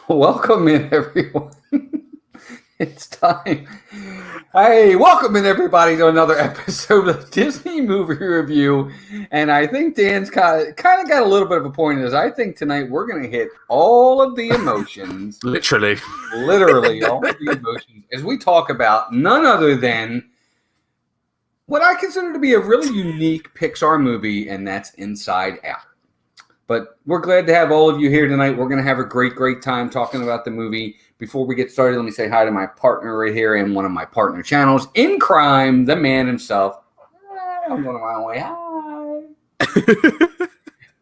Welcome in, everyone. It's time. Hey, welcome in, everybody, to another episode of Disney Movie Review. And I think Dan's kind of got a little bit of a point in this. I think tonight we're going to hit all of the emotions. Literally all of the emotions as we talk about none other than what I consider to be a really unique Pixar movie, and that's Inside Out. But we're glad to have all of you here tonight. We're going to have a great time talking about the movie. Before we get started, let me say hi to my partner right here and one of my partner channels in crime, the man himself. I'm going my own way. Hi.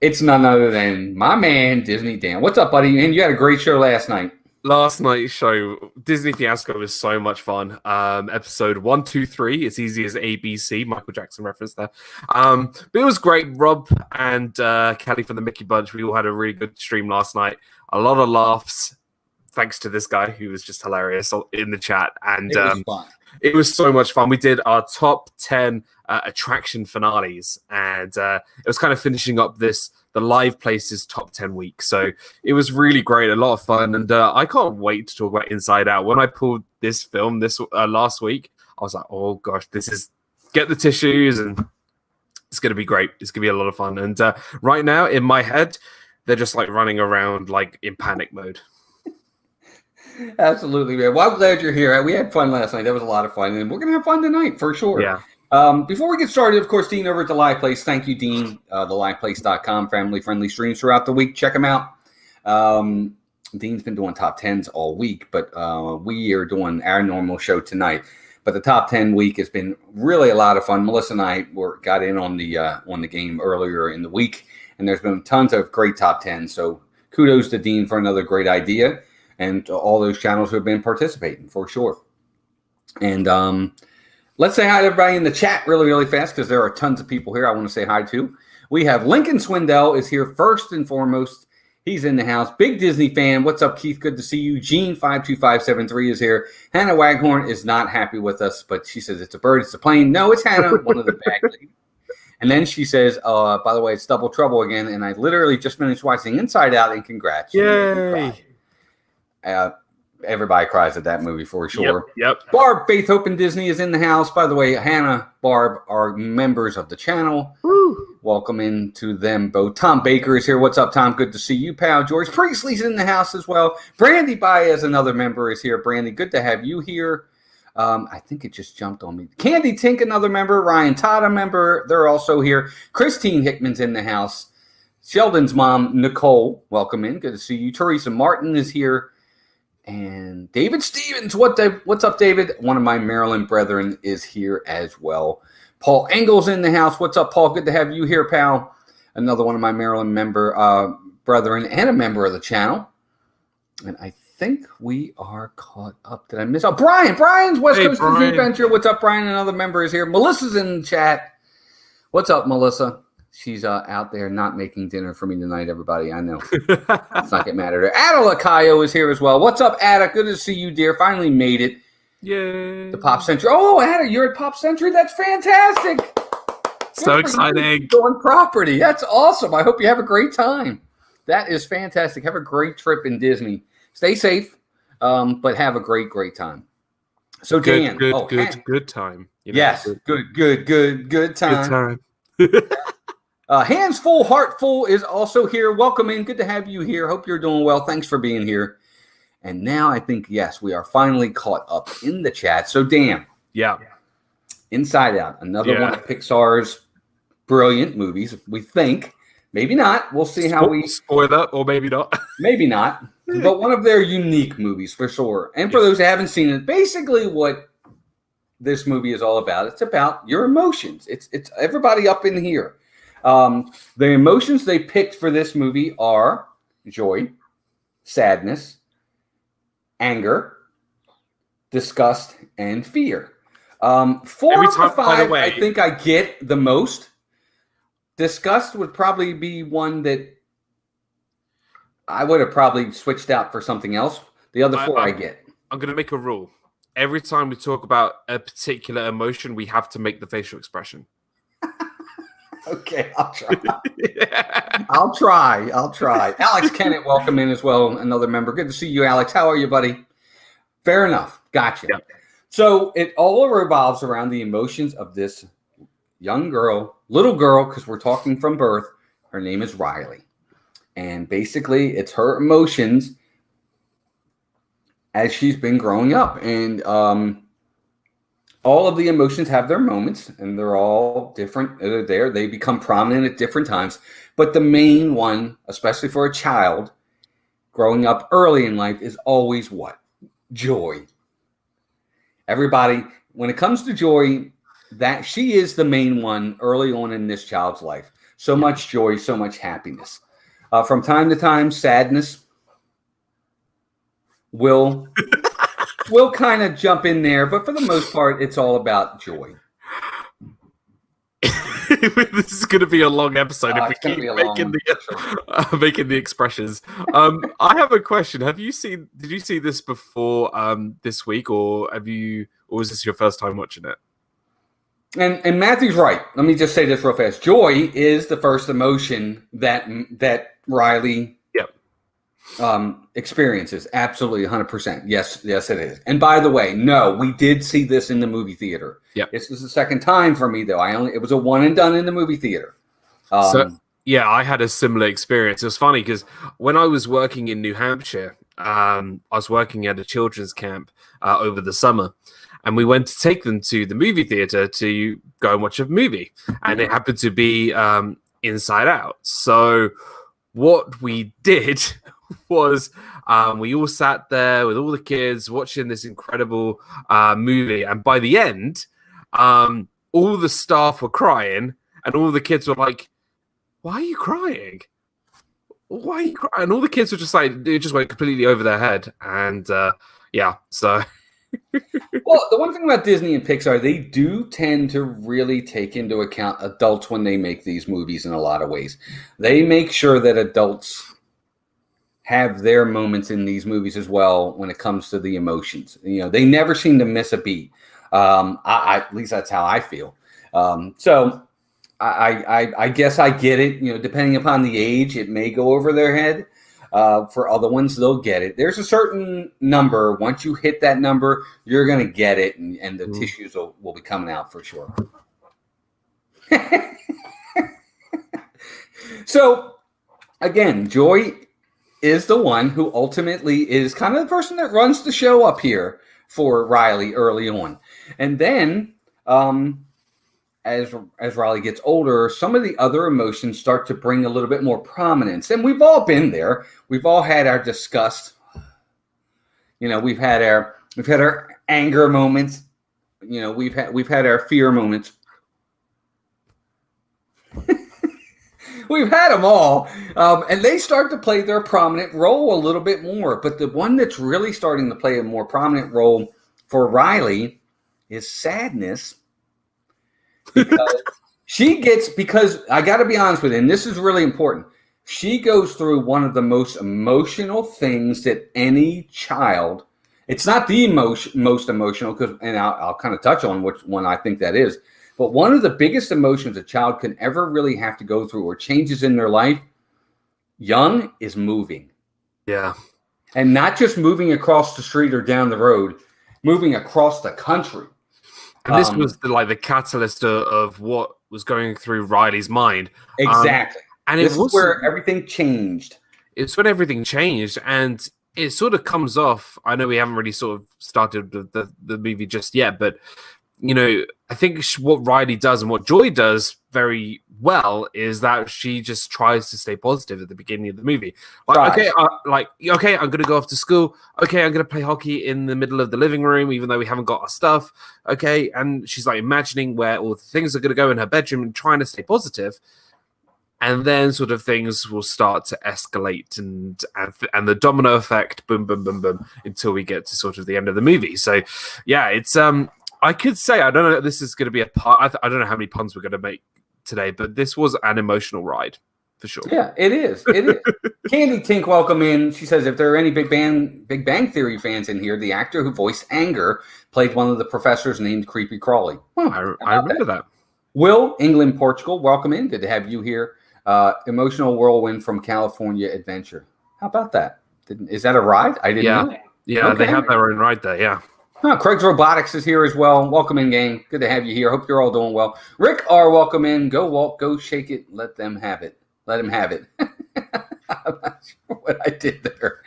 It's none other than my man, Disney Dan. What's up, buddy? And you had a great show last night. Last night's show, Disney Fiasco, was so much fun. Episode 1, 2, 3, it's easy as ABC, Michael Jackson reference there. But it was great. Rob and Kelly from the Mickey Bunch, we all had a really good stream last night. A lot of laughs, thanks to this guy who was just hilarious in the chat. And it was so much fun. We did our top 10 attraction finales, and it was kind of finishing up the live places top 10 week. So it was really great, a lot of fun, and I can't wait to talk about Inside Out. When I pulled this film last week, I was like, oh gosh, get the tissues, and it's going to be great. It's going to be a lot of fun. And right now in my head, they're just like running around like in panic mode. Absolutely, man. Well, I'm glad you're here. We had fun last night. That was a lot of fun, and we're going to have fun tonight for sure. Yeah. Before we get started, of course, Dean over at The Live Place. Thank you, Dean. TheLivePlace.com, family-friendly streams throughout the week. Check them out. Dean's been doing top 10s all week, but we are doing our normal show tonight. But the top 10 week has been really a lot of fun. Melissa and I got in on the game earlier in the week, and there's been tons of great top 10s. So kudos to Dean for another great idea, and to all those channels who have been participating for sure. And let's say hi to everybody in the chat really fast, because there are tons of people here I want to say hi to. We have Lincoln Swindell is here first and foremost. He's in the house. Big Disney fan. What's up, Keith? Good to see you. Gene52573 is here. Hannah Waghorn is not happy with us, but she says it's a bird, it's a plane. No, it's Hannah, one of the bag ladies. And then she says, by the way, it's double trouble again, and I literally just finished watching Inside Out, and congrats. Yay! Everybody cries at that movie for sure. Yep. Barb, Faith, Hope, and Disney is in the house. By the way, Hannah, Barb are members of the channel. Woo. Welcome into them both. Tom Baker is here. What's up, Tom? Good to see you, pal. George Priestley's in the house as well. Brandy Baez, another member, is here. Brandy, good to have you here. I think it just jumped on me. Candy Tink, another member. Ryan Todd, a member. They're also here. Christine Hickman's in the house. Sheldon's mom, Nicole, welcome in. Good to see you. Teresa Martin is here. And David Stevens, what's up, David? One of my Maryland brethren is here as well. Paul Engel's in the house. What's up, Paul? Good to have you here, pal. Another one of my Maryland brethren and a member of the channel. And I think we are caught up. Did I miss? Oh, Brian. Brian's West Coast Disney Adventure. What's up, Brian? Another member is here. Melissa's in the chat. What's up, Melissa? She's out there not making dinner for me tonight, everybody. I know. Let's not get mad at her. Ada Lacayo is here as well. What's up, Ada? Good to see you, dear. Finally made it. Yay. The Pop Century. Oh, Ada, you're at Pop Century? That's fantastic. So exciting. On property. That's awesome. I hope you have a great time. That is fantastic. Have a great trip in Disney. Stay safe, but have a great time. So, Dan. Good time. Yes, good time. Good time. Hands Full, Heart Full is also here. Welcome in. Good to have you here. Hope you're doing well. Thanks for being here. And now I think, yes, we are finally caught up in the chat. So, Dan. Yeah. Inside Out. Another one of Pixar's brilliant movies, we think. Maybe not. We'll see how we... Spoiler, or maybe not. Maybe not. But one of their unique movies, for sure. And for those who haven't seen it, basically what this movie is all about, it's about your emotions. It's everybody up in here. The emotions they picked for this movie are joy, sadness, anger, disgust, and fear. 4 of the 5, I think I get the most. Disgust would probably be one that I would have probably switched out for something else. The other 4 I get. I'm going to make a rule. Every time we talk about a particular emotion, we have to make the facial expression. Okay, I'll try. Yeah. I'll try. Alex Kennett, welcome in as well, another member. Good to see you, Alex. How are you, buddy? Fair enough. Gotcha. Yeah. So it all revolves around the emotions of this young girl, little girl, because we're talking from birth. Her name is Riley. And basically, it's her emotions as she's been growing up. And all of the emotions have their moments, and they're all different. They're there. They become prominent at different times. But the main one, especially for a child growing up early in life, is always what? Joy. Everybody, when it comes to joy, that she is the main one early on in this child's life. So much joy, so much happiness. From time to time, sadness will kind of jump in there, but for the most part, it's all about joy. This is going to be a long episode if we keep making the expressions. I have a question. Did you see this before this week, or was this your first time watching it? And Matthew's right. Let me just say this real fast. Joy is the first emotion that Riley experiences. Absolutely 100%. Yes, it is. And by the way, no, we did see this in the movie theater. Yeah. This was the second time for me, though. It was a one and done in the movie theater. I had a similar experience. It was funny because when I was working in New Hampshire, I was working at a children's camp over the summer. And we went to take them to the movie theater to go and watch a movie. And it happened to be Inside Out. So what we did was we all sat there with all the kids watching this incredible movie. And by the end, all the staff were crying and all the kids were like, "Why are you crying? Why are you crying?" And all the kids were just like, it just went completely over their head. And so... Well, the one thing about Disney and Pixar, they do tend to really take into account adults when they make these movies in a lot of ways. They make sure that adults have their moments in these movies as well when it comes to the emotions. They never seem to miss a beat. At least that's how I feel. So I guess I get it. Depending upon the age, it may go over their head. For other ones, they'll get it. There's a certain number. Once you hit that number, you're going to get it, and the tissues will be coming out for sure. So, again, Joy is the one who ultimately is kind of the person that runs the show up here for Riley early on. And then, as Riley gets older, some of the other emotions start to bring a little bit more prominence. And we've all been there. We've all had our disgust. We've had our anger moments. We've had our fear moments. We've had them all. And they start to play their prominent role a little bit more. But the one that's really starting to play a more prominent role for Riley is sadness. Because I got to be honest with you, and this is really important. She goes through one of the most emotional things that any child. It's not the most emotional, and I'll kind of touch on which one I think that is. But one of the biggest emotions a child can ever really have to go through, or changes in their life, young, is moving. Yeah, and not just moving across the street or down the road, moving across the country. And this was the catalyst of what was going through Riley's mind. Exactly. And this is where everything changed. It's when everything changed, and it sort of comes off. I know we haven't really sort of started the movie just yet, but I think what Riley does and what Joy does very well is that she just tries to stay positive at the beginning of the movie. Okay, I'm going to go off to school. Okay, I'm going to play hockey in the middle of the living room, even though we haven't got our stuff. Okay, and she's like imagining where all the things are going to go in her bedroom and trying to stay positive. And then sort of things will start to escalate and the domino effect, boom, boom, boom, boom, until we get to sort of the end of the movie. So, yeah, it's I could say, I don't know, this is going to be a part. I don't know how many puns we're going to make today, but this was an emotional ride for sure. Yeah, it is. It is. Candy Tink, welcome in. She says, if there are any Big Bang Theory fans in here, the actor who voiced Anger played one of the professors named Creepy Crawly. I remember that. Will, England, Portugal, welcome in. Good to have you here. Emotional whirlwind from California adventure. How about that? Is that a ride? I didn't know. Yeah, Okay. they have their own ride there. Yeah. Craig's Robotics is here as well. Welcome in, gang. Good to have you here. Hope you're all doing well. Rick R, welcome in. Go walk, go shake it. Let them have it. Let him have it. I'm not sure what I did there.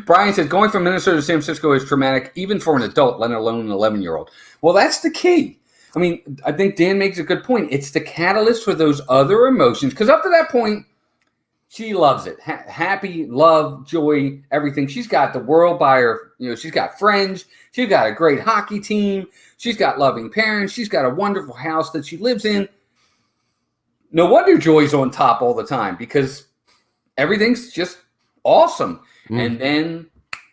Brian says, going from Minnesota to San Francisco is traumatic, even for an adult, let alone an 11-year-old. Well, that's the key. I mean, I think Dan makes a good point. It's the catalyst for those other emotions. Because up to that point, she loves it. Happy, love, joy, everything. She's got the world by her. She's got friends. She's got a great hockey team. She's got loving parents. She's got a wonderful house that she lives in. No wonder Joy's on top all the time because everything's just awesome. And then,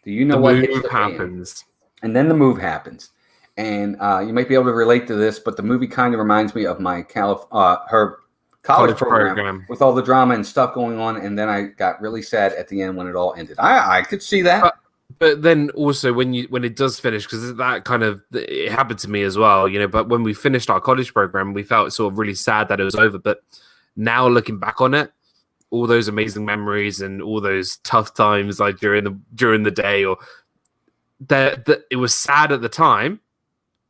do you know what hits the happens? And then the move happens. And you might be able to relate to this, but the movie kind of reminds me of my her college program with all the drama and stuff going on. And then I got really sad at the end when it all ended. I could see that. But then also when it does finish, because that kind of it happened to me as well, But when we finished our college program, we felt sort of really sad that it was over. But now looking back on it, all those amazing memories and all those tough times, like during the day, or that it was sad at the time,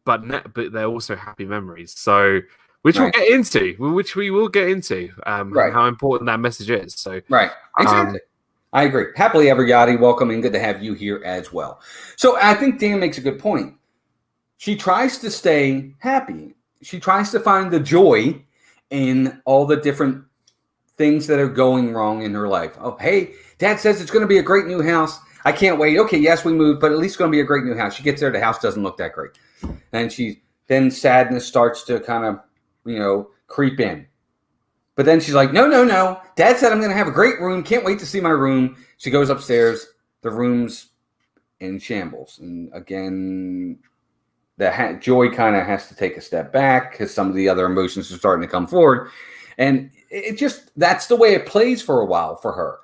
but they're also happy memories. So which we will get into, how important that message is. So right, exactly. I agree. Happily ever Yachty, welcome and good to have you here as well. So I think Dan makes a good point. She tries to stay happy. She tries to find the joy in all the different things that are going wrong in her life. Oh, hey, Dad says it's going to be a great new house. I can't wait. Okay, yes, we moved, but at least it's going to be a great new house. She gets there, the house doesn't look that great. And then sadness starts to kind of, creep in. But then she's like, no. Dad said I'm going to have a great room. Can't wait to see my room. She goes upstairs. The room's in shambles. And again, joy kind of has to take a step back because some of the other emotions are starting to come forward. And that's the way it plays for a while for her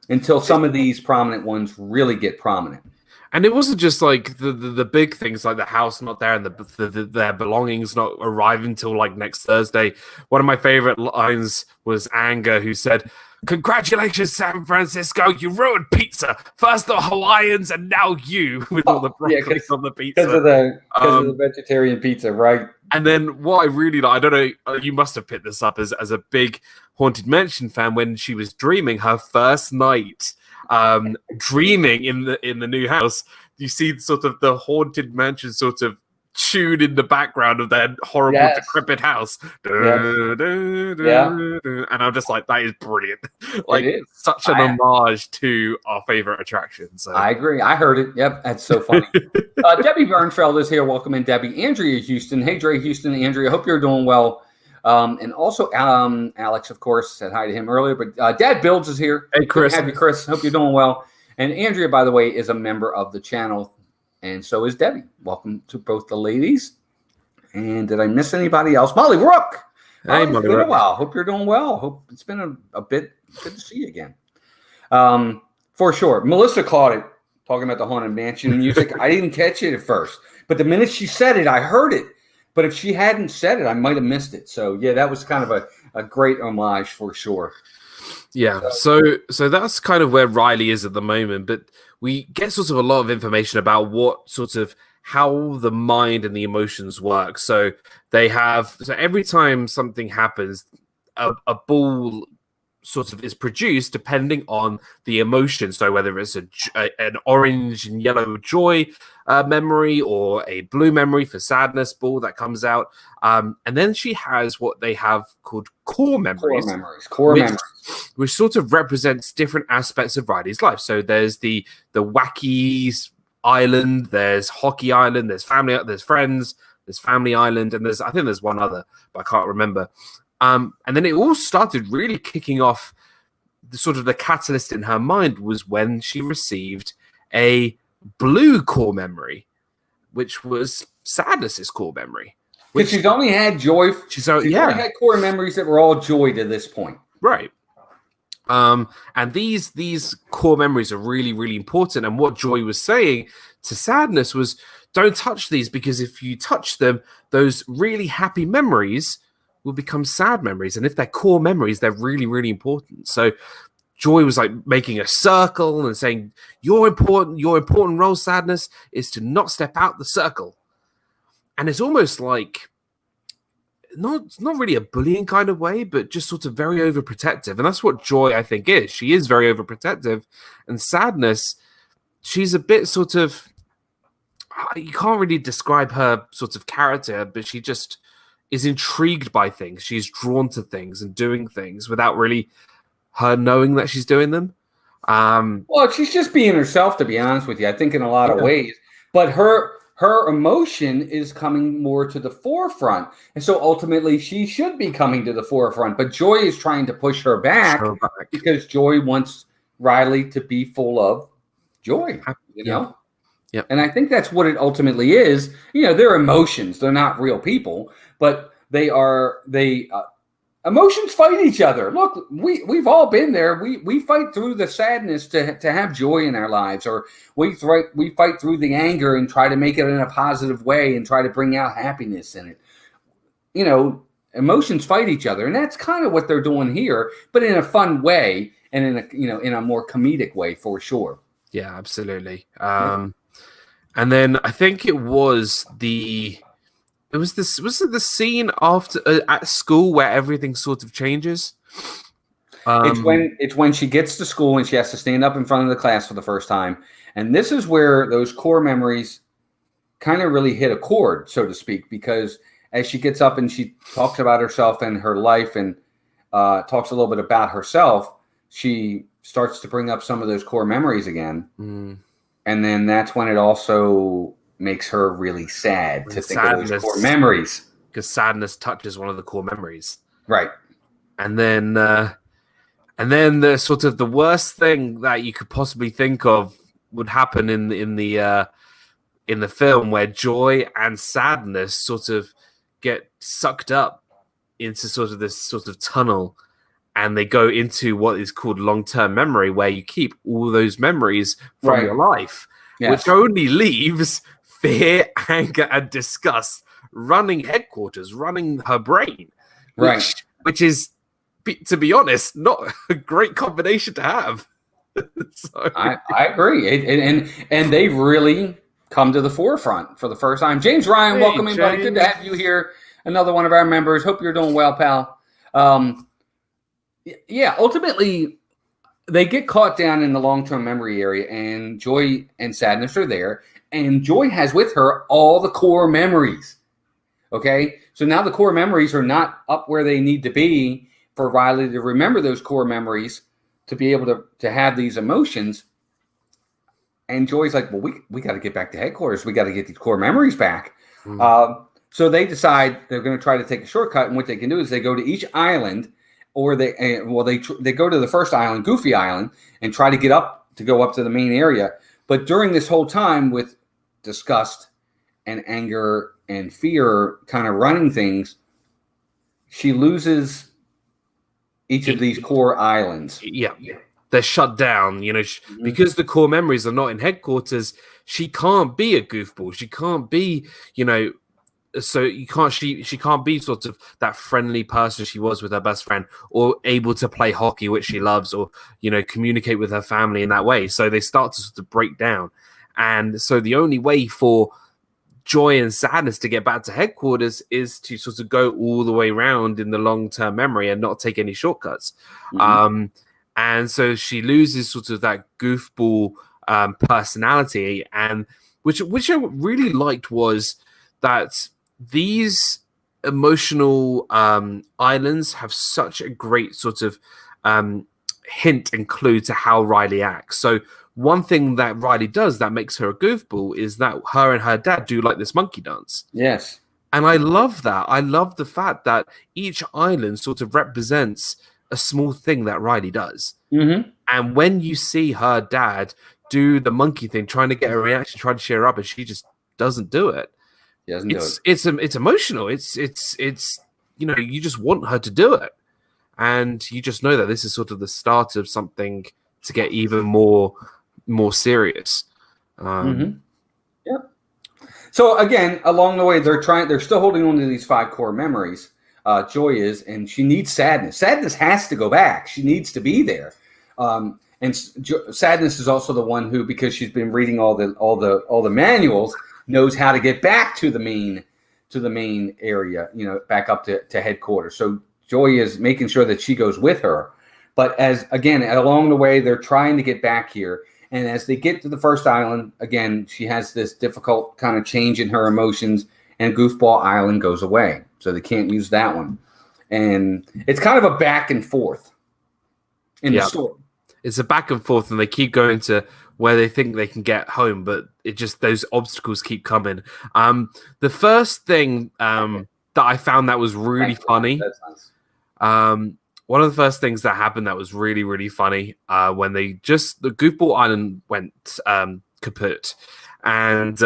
until some of these prominent ones really get prominent. And it wasn't just like the big things like the house not there and their belongings not arriving until like next Thursday. One of my favorite lines was Anger, who said, "Congratulations, San Francisco! You ruined pizza. First the Hawaiians, and now you with all the broccoli on the pizza because of the vegetarian pizza, right?" And then what I really like, I don't know, you must have picked this up as a big Haunted Mansion fan when she was dreaming her first night. Dreaming in the new house, you see sort of the Haunted Mansion sort of tune in the background of that horrible decrepit house. And I'm just like, that is brilliant. Like such an homage to our favorite attraction. So I agree. I heard it. Yep, that's so funny. Debbie Bernfeld is here. Welcome in, Debbie. Andrea Houston. Hey, Dre Houston. Andrea, hope you're doing well. And also, Alex, of course, said hi to him earlier. But Dad Builds is here. Hey, Chris. Good to have you, Chris. Hope you're doing well. And Andrea, by the way, is a member of the channel. And so is Debbie. Welcome to both the ladies. And did I miss anybody else? Molly Rook. Hey, Molly Rook. Been a while. Hope you're doing well. Hope it's been a bit good to see you again. For sure. Melissa caught it, talking about the Haunted Mansion music. I didn't catch it at first. But the minute she said it, I heard it. But if she hadn't said it, I might have missed it. So, yeah, that was kind of a great homage for sure. Yeah, so that's kind of where Riley is at the moment. But we get sort of a lot of information about what sort of how the mind and the emotions work. So every time something happens, a ball sort of is produced depending on the emotion. So whether it's an orange and yellow joy memory or a blue memory for sadness ball that comes out. And then she has what they have called core memories. Core memories. Which sort of represents different aspects of Riley's life. So there's the wacky island, there's hockey island, there's family, there's friends, there's family island, and I think there's one other, but I can't remember. And then it all started really kicking off. The catalyst in her mind was when she received a blue core memory, which was sadness's core memory. Because she's only had joy. She's only had core memories that were all joy to this point. Right. And these core memories are really, really important. And what Joy was saying to Sadness was, don't touch these, because if you touch them, those really happy memories will become sad memories. And if they're core memories, they're really, really important. So Joy was like making a circle and saying, your important role, Sadness, is to not step out the circle. And it's almost like not really a bullying kind of way, but just sort of very overprotective. And that's what Joy, I think, is. She is very overprotective. And Sadness, she's a bit sort of, you can't really describe her sort of character, but she just is intrigued by things. She's drawn to things and doing things without really her knowing that she's doing them. Well, she's just being herself, to be honest with you. I think in a lot of ways, but her emotion is coming more to the forefront, and so ultimately she should be coming to the forefront. But Joy is trying to push her back because Joy wants Riley to be full of joy. You know. Yep. And I think that's what it ultimately is. You know, they're emotions; they're not real people, but they are. Emotions fight each other. Look, we've all been there. We fight through the sadness to have joy in our lives, or we fight through the anger and try to make it in a positive way and try to bring out happiness in it. You know, emotions fight each other, and that's kind of what they're doing here, but in a fun way and in a more comedic way for sure. Yeah, absolutely. And then I think it was the scene after at school where everything sort of changes. It's when she gets to school and she has to stand up in front of the class for the first time, and this is where those core memories kind of really hit a chord, so to speak, because as she gets up and she talks about herself and her life and talks a little bit about herself, she starts to bring up some of those core memories again. And then that's when it also makes her really sad to think of those core memories. Because sadness touches one of the core memories. Right. And then the sort of the worst thing that you could possibly think of would happen in the film, where Joy and Sadness sort of get sucked up into sort of this sort of tunnel, and they go into what is called long-term memory, where you keep all those memories from your life, which only leaves fear, anger, and disgust running headquarters, running her brain, which is, to be honest, not a great combination to have. So. I agree, and they've really come to the forefront for the first time. James Ryan, welcome in, buddy. Good to have you here. Another one of our members. Hope you're doing well, pal. Yeah, ultimately, they get caught down in the long-term memory area, and Joy and Sadness are there, and Joy has with her all the core memories. Okay? So now the core memories are not up where they need to be for Riley to remember those core memories to be able to have these emotions. And Joy's like, well, we got to get back to headquarters. We got to get these core memories back. So they decide they're going to try to take a shortcut, and what they can do is they go to each island, or they go to the first island, Goofy Island, and try to go up to the main area. But during this whole time, with disgust and anger and fear kind of running things, she loses each of these core islands. Yeah. They're shut down, because the core memories are not in headquarters. She can't be a goofball. She can't be, so she can't be sort of that friendly person she was with her best friend, or able to play hockey, which she loves, or communicate with her family in that way. So they start to sort of break down, and so the only way for Joy and Sadness to get back to headquarters is to sort of go all the way around in the long-term memory and not take any shortcuts. And so she loses sort of that goofball personality, and which I really liked was that these emotional islands have such a great sort of hint and clue to how Riley acts. So one thing that Riley does that makes her a goofball is that her and her dad do like this monkey dance. Yes. And I love that. I love the fact that each island sort of represents a small thing that Riley does. And when you see her dad do the monkey thing, trying to get a reaction, trying to cheer her up, and she just doesn't do it. It's emotional. It's you just want her to do it. and you just know that this is sort of the start of something to get even more serious. Yep. So again, along the way, they're still holding on to these 5 core memories. Joy is, and she needs Sadness. Sadness has to go back. She needs to be there. And Sadness is also the one who, because she's been reading all the manuals, knows how to get back to the main area, back up to headquarters. So Joy is making sure that she goes with her. But along the way, they're trying to get back here. And as they get to the first island, again, she has this difficult kind of change in her emotions, and Goofball Island goes away. So they can't use that one. And it's kind of a back and forth in the story. It's a back and forth, and they keep going to where they think they can get home, but those obstacles keep coming. The first thing that I found that was really funny. That's nice. One of the first things that happened that was really, really funny when the Goofball Island went kaput, and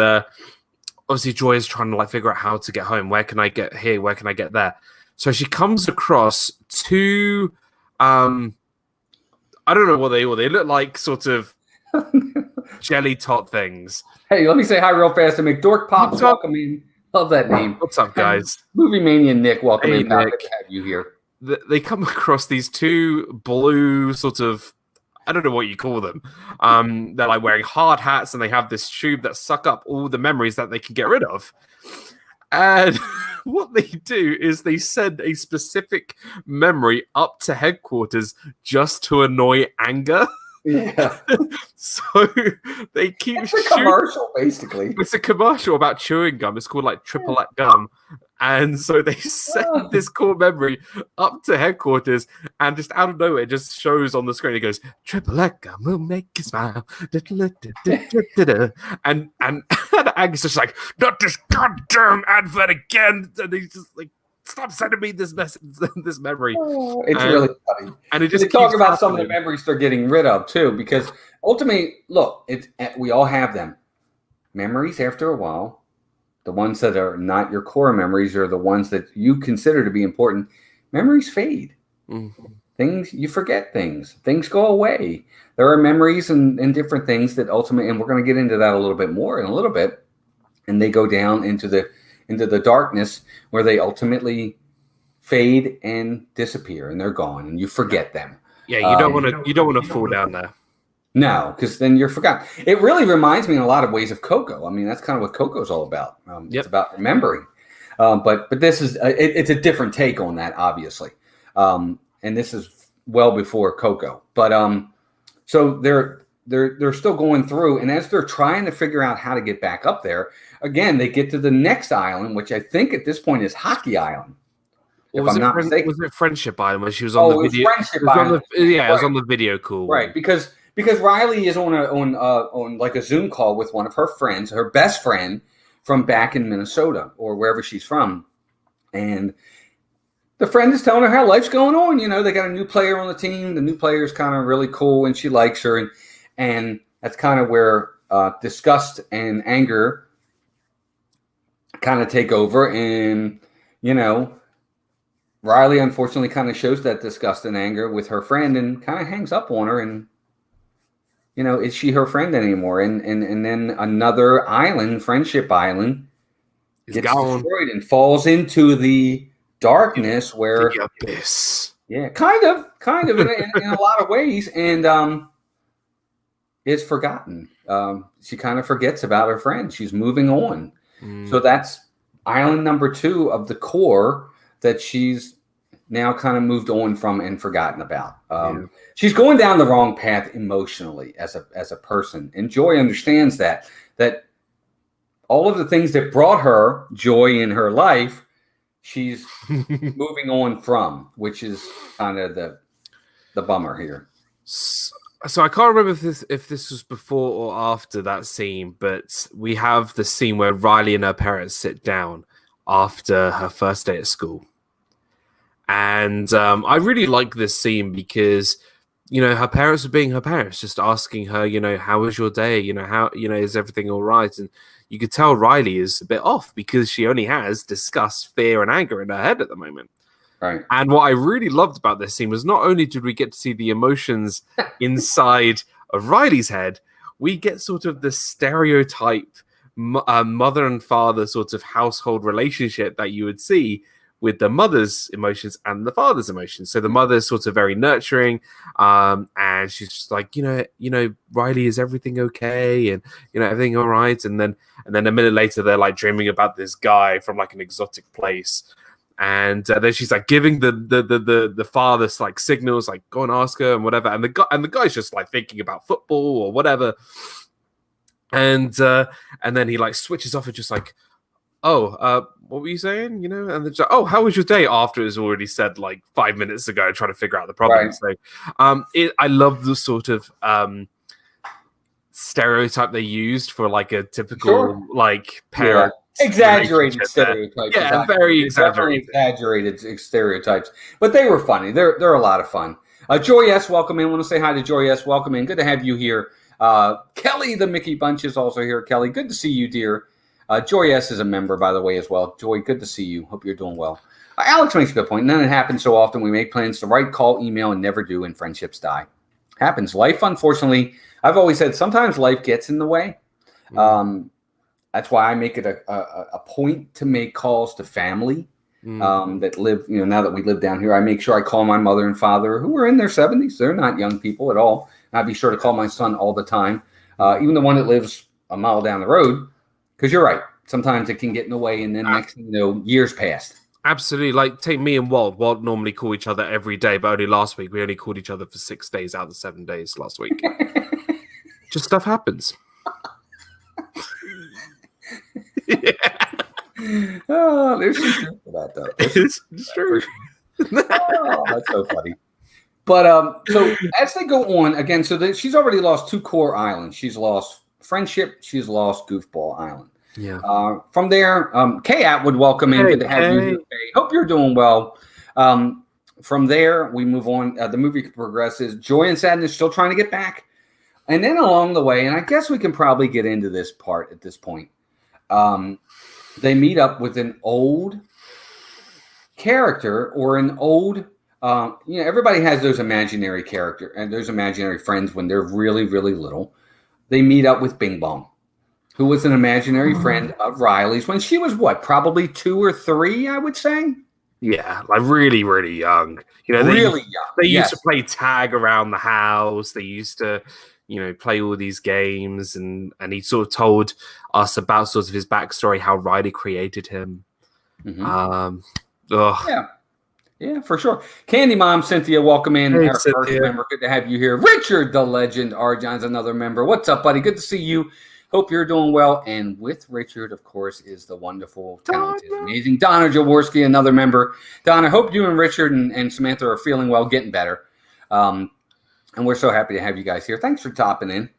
obviously Joy is trying to figure out how to get home. Where can I get here? Where can I get there? So she comes across 2. I don't know what they were. They look like sort of jelly tot things. Hey, let me say hi real fast to McDork Pops. Welcome in. Love that name. What's up, guys? Movie Mania Nick, welcome in. Nick. Good to have you here. They come across these 2 blue sort of, I don't know what you call them. They're wearing hard hats, and they have this tube that suck up all the memories that they can get rid of. And what they do is they send a specific memory up to headquarters just to annoy Anger. Yeah. So they keep It's a commercial, basically. It's a commercial about chewing gum. It's called Triple X Gum. And so they send this core memory up to headquarters, and just out of nowhere, it just shows on the screen. It goes, Triple X Gum will make you smile. And Angus is like, not this goddamn advert again. And he's just like, stop sending me this message, this memory. It's really funny. And it just they talk about some of the memories they're getting rid of too, because ultimately, look, we all have them. Memories after a while, the ones that are not your core memories are the ones that you consider to be important. Memories fade. Mm-hmm. You forget things. Things go away. There are memories and different things that ultimately, and we're going to get into that a little bit more in a little bit, and they go down into the darkness where they ultimately fade and disappear, and they're gone, and you forget them. Yeah, you don't want to fall down there. No, because then you're forgotten. It really reminds me in a lot of ways of Coco. I mean, that's kind of what Coco's all about. It's about remembering. But this is it's a different take on that, obviously. And this is well before Coco. But so they're still going through, and as they're trying to figure out how to get back up there, again, they get to the next island, which I think at this point is Hockey Island. Was it Friendship Island when she was on the video? Friendship Island. It was on the video call. Right, because Riley is on like a Zoom call with one of her friends, her best friend from back in Minnesota or wherever she's from, and the friend is telling her how life's going on. They got a new player on the team. The new player is kind of really cool, and she likes her, and that's kind of where disgust and anger kind of take over, and Riley unfortunately kind of shows that disgust and anger with her friend and kind of hangs up on her, and is she her friend anymore? And then another island, Friendship Island, gets destroyed and falls into the darkness where the abyss. Yeah, kind of in a lot of ways, and is forgotten. She kind of forgets about her friend. She's moving on. So that's island number 2 of the core that she's now kind of moved on from and forgotten about. She's going down the wrong path emotionally as a person, and Joy understands that all of the things that brought her joy in her life, she's moving on from, which is kind of the bummer here. So I can't remember if this was before or after that scene, but we have the scene where Riley and her parents sit down after her first day at school. And I really like this scene because, her parents are being her parents, just asking her, how was your day? How, is everything all right? And you could tell Riley is a bit off because she only has disgust, fear, and anger in her head at the moment. Right. And what I really loved about this scene was not only did we get to see the emotions inside of Riley's head, we get sort of the stereotype mother and father sort of household relationship that you would see with the mother's emotions and the father's emotions. So the mother's sort of very nurturing, and she's just like, Riley, is everything okay? And everything all right? And then a minute later, they're like dreaming about this guy from like an exotic place. And then she's like giving the father like signals, like go and ask her and whatever. And the guy's just like thinking about football or whatever. And then he like switches off and just like, oh, what were you saying? And then just, oh, how was your day? After it's already said like 5 minutes ago, trying to figure out the problem. Right. So, I love the sort of stereotype they used for like a typical like parent. Yeah. Exaggerated stereotypes. Yeah, very exaggerated stereotypes. But they were funny. They're a lot of fun. Joy S, welcome in. I want to say hi to Joy S. Welcome in. Good to have you here. Kelly, the Mickey Bunch, is also here. Kelly, good to see you, dear. Joy S is a member, by the way, as well. Joy, good to see you. Hope you're doing well. Alex makes a good point. None of it happens so often. We make plans to write, call, email, and never do, and friendships die. Happens. Life, unfortunately, I've always said sometimes life gets in the way. That's why I make it a point to make calls to family that live, now that we live down here. I make sure I call my mother and father, who are in their 70s. They're not young people at all. And I'd be sure to call my son all the time, even the one that lives a mile down the road, because you're right. Sometimes it can get in the way, and then next thing you know, years passed. Absolutely. Like, take me and Walt. Walt normally call each other every day, but only last week we only called each other for 6 days out of the 7 days last week. Just stuff happens. Yeah. Oh, there's some truth to that, though. It's true. Oh, that's so funny. But so as they go on again, so she's already lost 2 core islands. She's lost Friendship. She's lost Goofball Island. Yeah. From there, Kay Atwood, welcome in. Good to have you here, Kay. Hope you're doing well. From there, we move on. The movie progresses. Joy and sadness still trying to get back. And then along the way, and I guess we can probably get into this part at this point, they meet up with an old character or an old, everybody has those imaginary character and those imaginary friends when they're really, really little. They meet up with Bing Bong, who was an imaginary friend of Riley's when she was probably 2 or 3, I would say. Yeah, like really, really young. Really young. They used to play tag around the house. They used to, play all these games, and he sort of told us about sort of his backstory, how Riley created him. Mm-hmm. Yeah, for sure. Candy Mom Cynthia, welcome in. Hey, Our first member, good to have you here. Richard, the legend, Arjon's another member. What's up, buddy? Good to see you. Hope you're doing well. And with Richard, of course, is the wonderful, talented, amazing Donna Jaworski, another member. Donna, hope you and Richard and Samantha are feeling well, getting better. And we're so happy to have you guys here. Thanks for stopping in,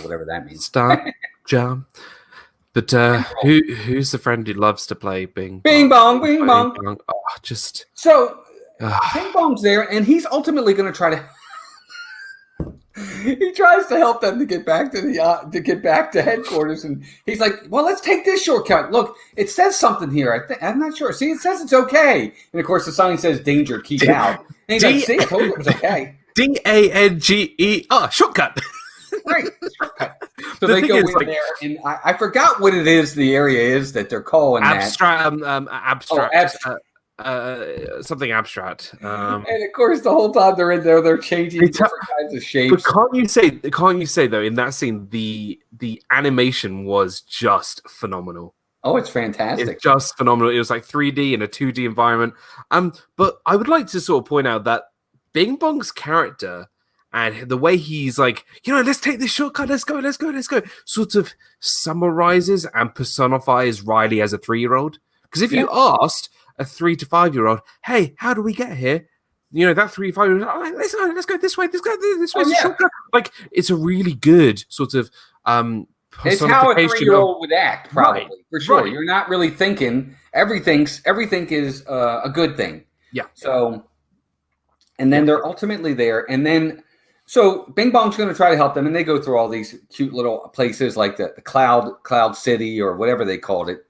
whatever that means. Stop, jump. But who's the friend who loves to play Bing Bong? Bing Bong, Bing Bong. Oh, just so Bing Bong's there, and he's ultimately going to try to. He tries to help them to get back to headquarters, and he's like, "Well, let's take this shortcut. Look, it says something here. I'm not sure. See, it says it's okay." And of course, the sign says "Danger, keep out." And he's like, "See, I told you it was okay." DANGE. Oh, shortcut. Right, shortcut. So they go in there, and I forgot what it is. The area is that they're calling abstract. Abstract. Something abstract. And of course, the whole time they're in there, they're changing different kinds of shapes. But can't you say though, in that scene, the animation was just phenomenal. Oh, it's fantastic. It's just phenomenal. It was like 3D in a 2D environment. But I would like to sort of point out that Bing Bong's character and the way he's like, let's take this shortcut, let's go, sort of summarizes and personifies Riley as a 3-year-old. Because if you asked a 3 to 5-year-old, hey, how do we get here? That 3 to 5-year-old, let's go this way, this way, shortcut. Like, it's a really good sort of it's how a 3-year-old would act, probably, for sure. Right. You're not really thinking everything is a good thing. Yeah. So, and then they're ultimately there, and then so Bing Bong's going to try to help them, and they go through all these cute little places like the Cloud City or whatever they called it.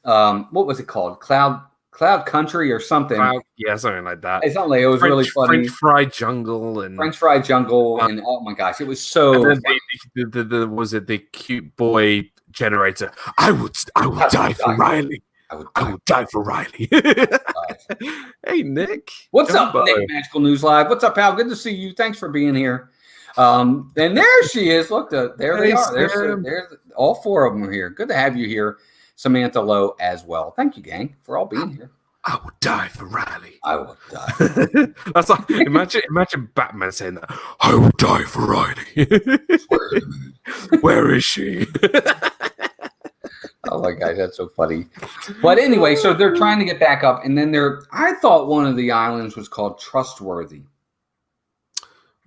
What was it called? Cloud Cloud Country or something. Yeah, something like that. It's not like it was really funny. French Fried Jungle and French Fried Jungle, and oh my gosh, it was so. And then the was it the cute boy generator? I would die for Riley. I would die for Riley. Hey Nick, what's up, Nick? Magical News Live. What's up, pal? Good to see you. Thanks for being here. And there she is. Look, there they are. There's all four of them are here. Good to have you here, Samantha Lowe as well. Thank you, gang, for all being here. I would die for Riley. I would die. That's like imagine Batman saying that. I would die for Riley. Where is she? Oh my gosh, that's so funny. But anyway, so they're trying to get back up, and then I thought one of the islands was called Trustworthy.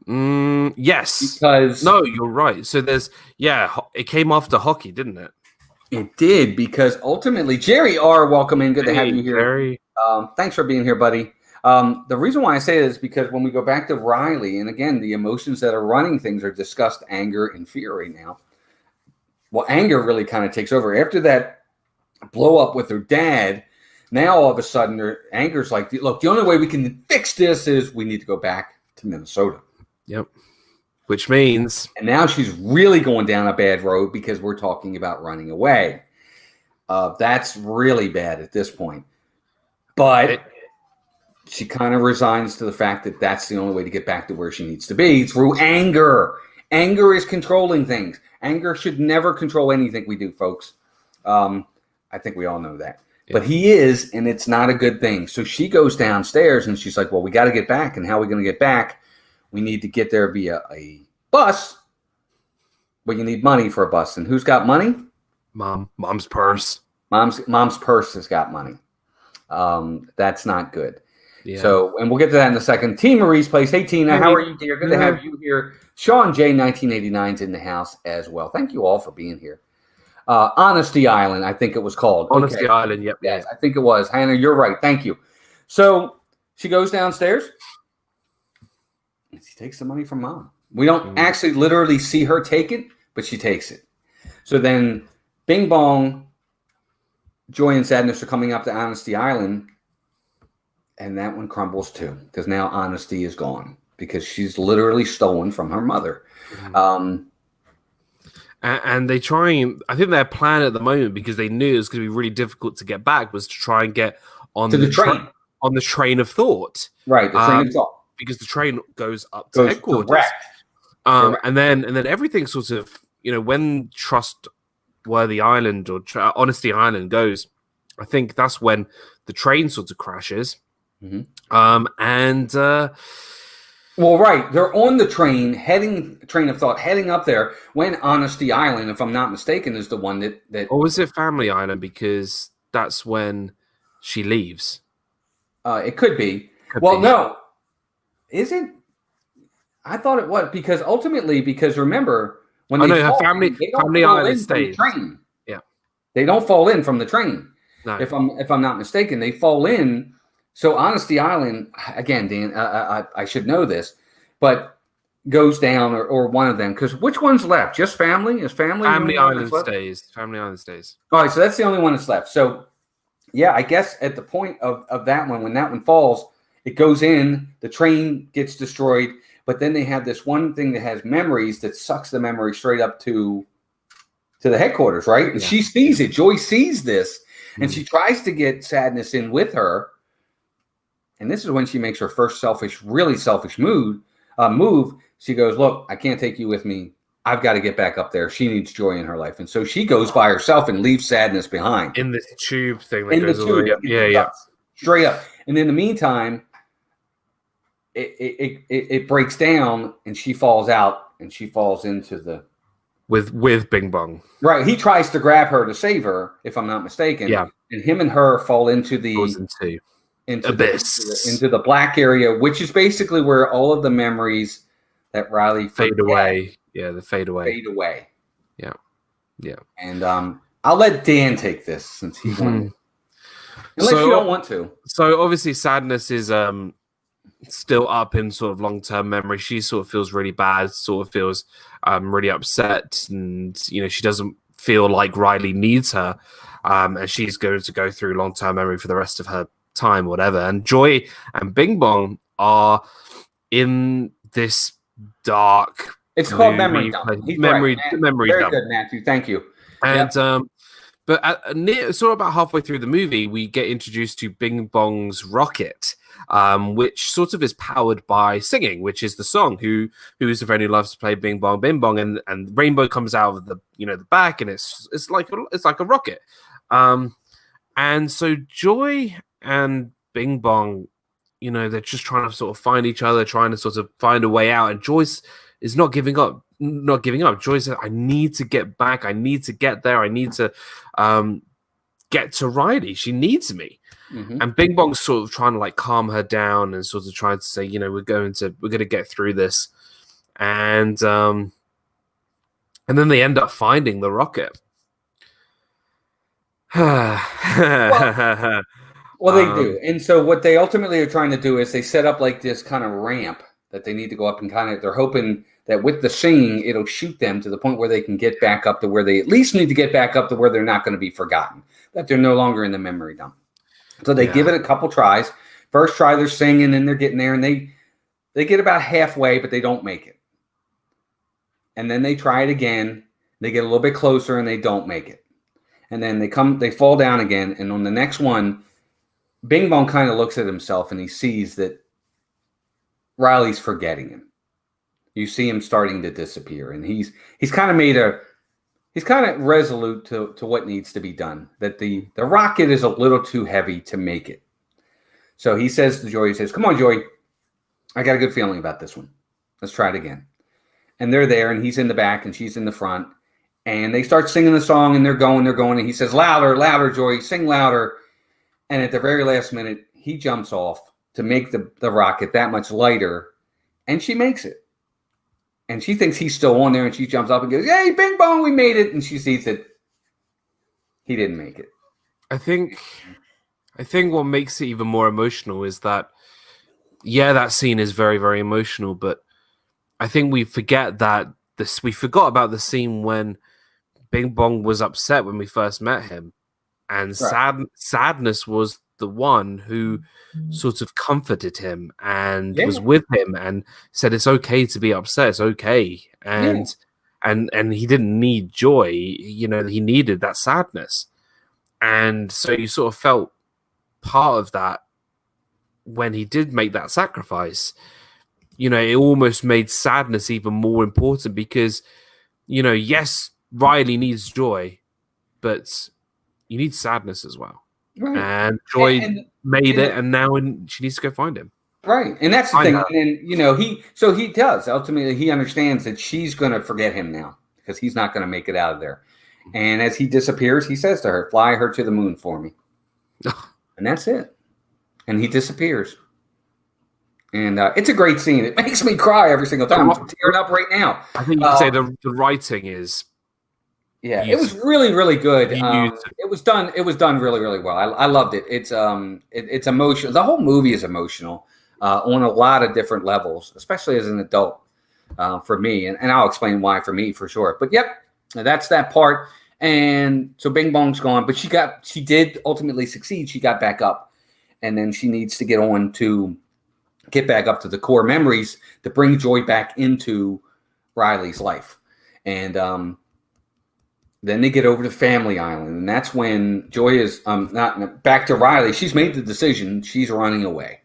Yes. Because no, you're right. So it came after hockey, didn't it? It did, because ultimately, Jerry R., welcome in. Good to have you here. Jerry. Thanks for being here, buddy. The reason why I say this is because when we go back to Riley, and again, the emotions that are running things are disgust, anger, and fear right now. Well, anger really kind of takes over. After that blow up with her dad, now all of a sudden, her anger's like, look, the only way we can fix this is we need to go back to Minnesota. Yep. Which means... And now she's really going down a bad road because we're talking about running away. That's really bad at this point. But she kind of resigns to the fact that that's the only way to get back to where she needs to be, through anger. Anger is controlling things. Anger should never control anything we do, folks. I think we all know that. Yeah. But he is, and it's not a good thing. So she goes downstairs, and she's like, well, we got to get back. And how are we going to get back? We need to get there via a bus. But you need money for a bus. And who's got money? Mom's purse. Mom's purse has got money. That's not good. Yeah. So, and we'll get to that in a second. Tina Marie's place. Hey, Tina, how are you, dear? Good to have you here. Sean J. 1989's in the house as well. Thank you all for being here. Honesty Island, I think it was called. Honesty Island, yep. Yes, I think it was. Hannah, you're right. Thank you. So she goes downstairs. And she takes the money from Mom. We don't actually literally see her take it, but she takes it. So then Bing Bong, Joy and Sadness are coming up to Honesty Island. And that one crumbles too, because now honesty is gone because she's literally stolen from her mother. And they I think their plan at the moment, because they knew it was going to be really difficult to get back, was to try and get on the train. On the train of thought. Right, the train of thought. Because the train goes up to headquarters. And then everything sort of, when Trustworthy Island or Honesty Island goes, I think that's when the train sort of crashes. Well, right. They're on the train of thought, heading up there when Honesty Island, if I'm not mistaken, is the one that or was it Family Island? Because that's when she leaves. It could be. No. Is it? I thought it was because remember when Family Island stays. Train. Yeah. They don't fall in from the train. No. If I'm not mistaken, they fall in. So Honesty Island, again, Dan, I should know this, but goes down or one of them. Because which one's left? Just Family? Is Family? Family Island stays. Family Island stays. All right, so that's the only one that's left. So, yeah, I guess at the point of that one, when that one falls, it goes in, the train gets destroyed, but then they have this one thing that has memories that sucks the memory straight up to the headquarters, right? And she sees it. Joy sees this, and she tries to get Sadness in with her. And this is when she makes her first really selfish move. She goes, look, I can't take you with me. I've got to get back up there. She needs Joy in her life. And so she goes by herself and leaves Sadness behind. In this tube thing that goes all the way up. Yeah. Straight up. And in the meantime, it breaks down and she falls out and she falls into the... With Bing Bong. Right. He tries to grab her to save her, if I'm not mistaken. Yeah. And him and her fall into the... Into the black area, which is basically where all of the memories that Riley fade away. Yeah, they fade away. Yeah. And I'll let Dan take this since he won. Unless you don't want to. So obviously, Sadness is still up in sort of long-term memory. She sort of feels really bad. Sort of feels really upset, and she doesn't feel like Riley needs her. And she's going to go through long-term memory for the rest of her time, whatever. And Joy and Bing Bong are in this dark It's called memory movie, dump. He's right. memory Very dump. good, Matthew. Thank you. And Yep. but sort of about halfway through the movie, we get introduced to Bing Bong's rocket, which sort of is powered by singing, which is the song "Who is the friend who loves to play Bing Bong," and rainbow comes out of the the back, and it's like a rocket. And so Joy and Bing Bong, they're just trying to sort of find each other, trying to sort of find a way out, and Joyce is not giving up. Not giving up. Joy said, I need to get back. I need to get there. I need to get to Riley. She needs me. Mm-hmm. And Bing Bong's sort of trying to like calm her down and sort of trying to say, we're going to get through this. And then they end up finding the rocket. Well, they do. And so what they ultimately are trying to do is they set up like this kind of ramp that they need to go up, and they're hoping that with the singing, it'll shoot them to the point where they can get back up to where they at least need to get back up to where they're not going to be forgotten, that they're no longer in the memory dump. So they give it a couple tries. First try, they're singing and they're getting there, and they get about halfway, but they don't make it. And then they try it again. They get a little bit closer and they don't make it. And then they fall down again. And on the next one, Bing Bong kind of looks at himself and he sees that Riley's forgetting him. You see him starting to disappear, and he's kind of resolute to what needs to be done. That the rocket is a little too heavy to make it. So he says to Joy, "Come on, Joy, I got a good feeling about this one. Let's try it again." And they're there, and he's in the back, and she's in the front, and they start singing the song, and they're going, and he says, "Louder, louder, Joy, sing louder." And at the very last minute, he jumps off to make the rocket that much lighter, and she makes it. And she thinks he's still on there, and she jumps up and goes, "Hey, Bing Bong, we made it!" And she sees that he didn't make it. I think what makes it even more emotional is that, that scene is very, very emotional, but I think we forgot about the scene when Bing Bong was upset when we first met him, and sadness was the one who sort of comforted him and was with him and said it's okay to be upset, it's okay. And he didn't need joy, he needed that sadness. And so you sort of felt part of that when he did make that sacrifice. It almost made sadness even more important because, yes, Riley needs joy, but you need sadness as well. Right. And Joy made it, and now she needs to go find him. Right, and that's the thing. And then he does. Ultimately, he understands that she's going to forget him now because he's not going to make it out of there. And as he disappears, he says to her, "Fly her to the moon for me," and that's it. And he disappears. And it's a great scene. It makes me cry every single time. I'm tearing up right now. I think you could say the writing is. Yeah, it was really, really good. It was done really, really well. I loved it. It's emotional. The whole movie is emotional on a lot of different levels, especially as an adult for me. And I'll explain why for me for sure. But yep, that's that part. And so Bing Bong's gone, but she did ultimately succeed. She got back up, and then she needs to get back up to the core memories to bring joy back into Riley's life. And then they get over to Family Island, and that's when Joy is not back to Riley. She's made the decision. She's running away.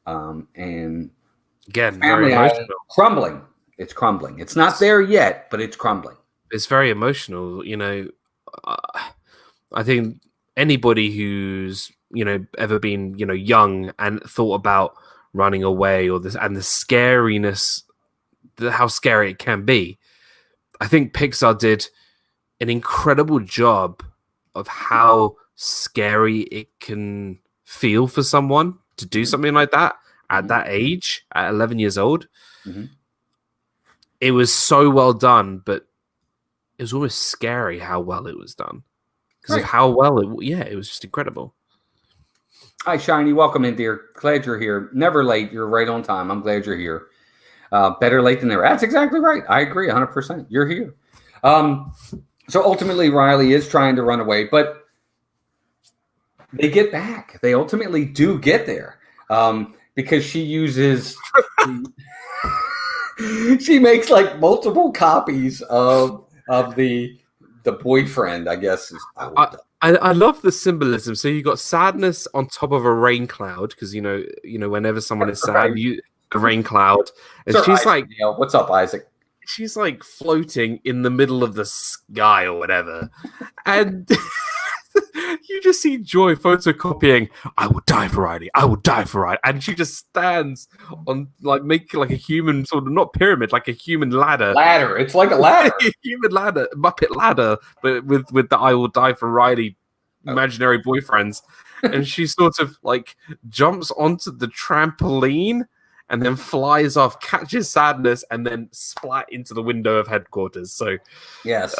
And again, Family Island crumbling. It's crumbling. It's not there yet, but it's crumbling. It's very emotional. I think anybody who's ever been young and thought about running away or this and the scariness, how scary it can be. I think Pixar did an incredible job of how scary it can feel for someone to do something like that at that age, at 11 years old. Mm-hmm. It was so well done, but it was almost scary how well it was done because of how well it was just incredible. Hi, Shiny. Welcome in, dear. Glad you're here. Never late. You're right on time. I'm glad you're here. Better late than never. That's exactly right. I agree 100%. You're here. So ultimately, Riley is trying to run away, but they get back. They ultimately do get there, because she uses. She makes like multiple copies of the boyfriend. I guess is. I love the symbolism. So you got sadness on top of a rain cloud because whenever someone is sad, Right. the rain cloud, and Sir she's Isaac like, Neal. What's up, Isaac? she's like floating in the middle of the sky or whatever, and you just see Joy photocopying. I will die for Riley. I will die for Riley, and she just stands on making like a human sort of not pyramid, like a human ladder. Ladder. It's like a ladder. Human ladder, Muppet ladder, but with the I will die for Riley imaginary boyfriends. And she sort of like jumps onto the trampoline and then flies off, catches sadness, and then splat into the window of headquarters. So yes.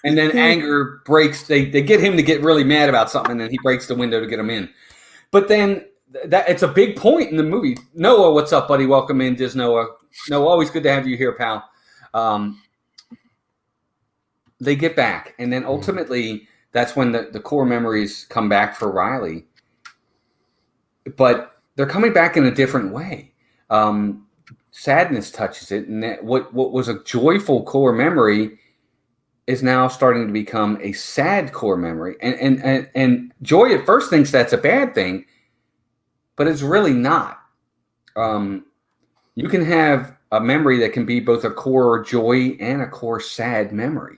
And then anger breaks. They get him to get really mad about something, and then he breaks the window to get him in. But then it's a big point in the movie. Noah, what's up, buddy? Welcome in, Diz Noah. Noah, always good to have you here, pal. They get back, and then ultimately that's when the core memories come back for Riley. But they're coming back in a different way. Sadness touches it, and what was a joyful core memory is now starting to become a sad core memory. And Joy at first thinks that's a bad thing, but it's really not. You can have a memory that can be both a core joy and a core sad memory.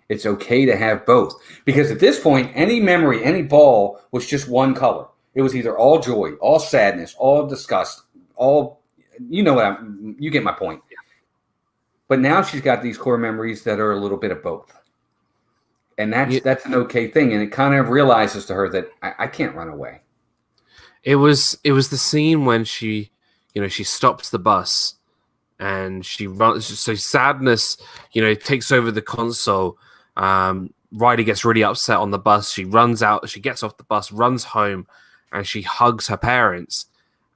It's okay to have both, because at this point, any memory, any ball was just one color. It was either all joy, all sadness, all disgust, all, you get my point. Yeah. But now she's got these core memories that are a little bit of both. And that's an okay thing. And it kind of realizes to her that I can't run away. It was the scene when she stops the bus and she runs. So sadness, takes over the console. Riley gets really upset on the bus. She runs out. She gets off the bus, runs home, and she hugs her parents.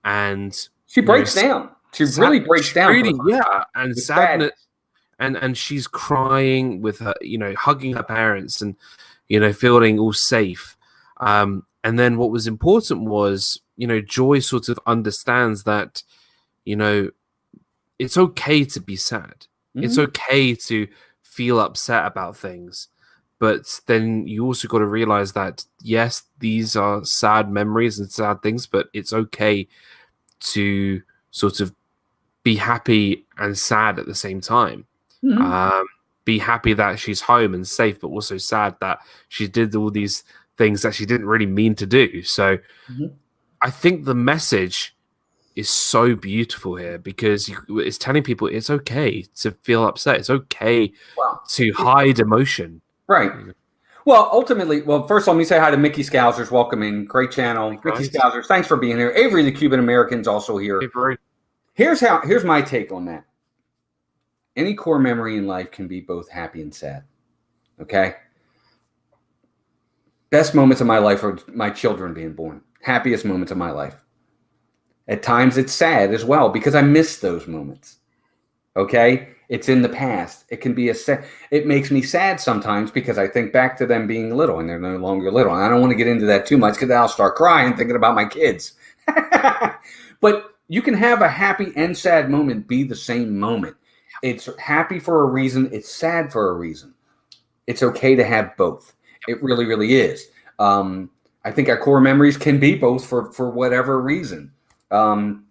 And she breaks down. She really breaks down. Really, yeah. And sadness. And she's crying with her, hugging her parents and, feeling all safe. And then what was important was, Joy sort of understands that, it's okay to be sad. Mm-hmm. It's okay to feel upset about things. But then you also got to realize that, yes, these are sad memories and sad things, but it's okay to sort of be happy and sad at the same time. Mm-hmm. Be happy that she's home and safe, but also sad that she did all these things that she didn't really mean to do. So mm-hmm. I think the message is so beautiful here because it's telling people it's okay to feel upset. It's okay to hide emotion. Right. Well, ultimately, first let me say hi to Mickey Scousers. Welcome in. Great channel. Hey, Mickey Scousers, thanks for being here. Avery, the Cuban American's also here. Hey, here's my take on that. Any core memory in life can be both happy and sad. Okay? Best moments of my life are my children being born. Happiest moments of my life. At times it's sad as well because I miss those moments. Okay? It's in the past. It can be it makes me sad sometimes because I think back to them being little and they're no longer little. And I don't want to get into that too much because I'll start crying thinking about my kids. But you can have a happy and sad moment be the same moment. It's happy for a reason. It's sad for a reason. It's okay to have both. It really, really is. I think our core memories can be both for whatever reason. And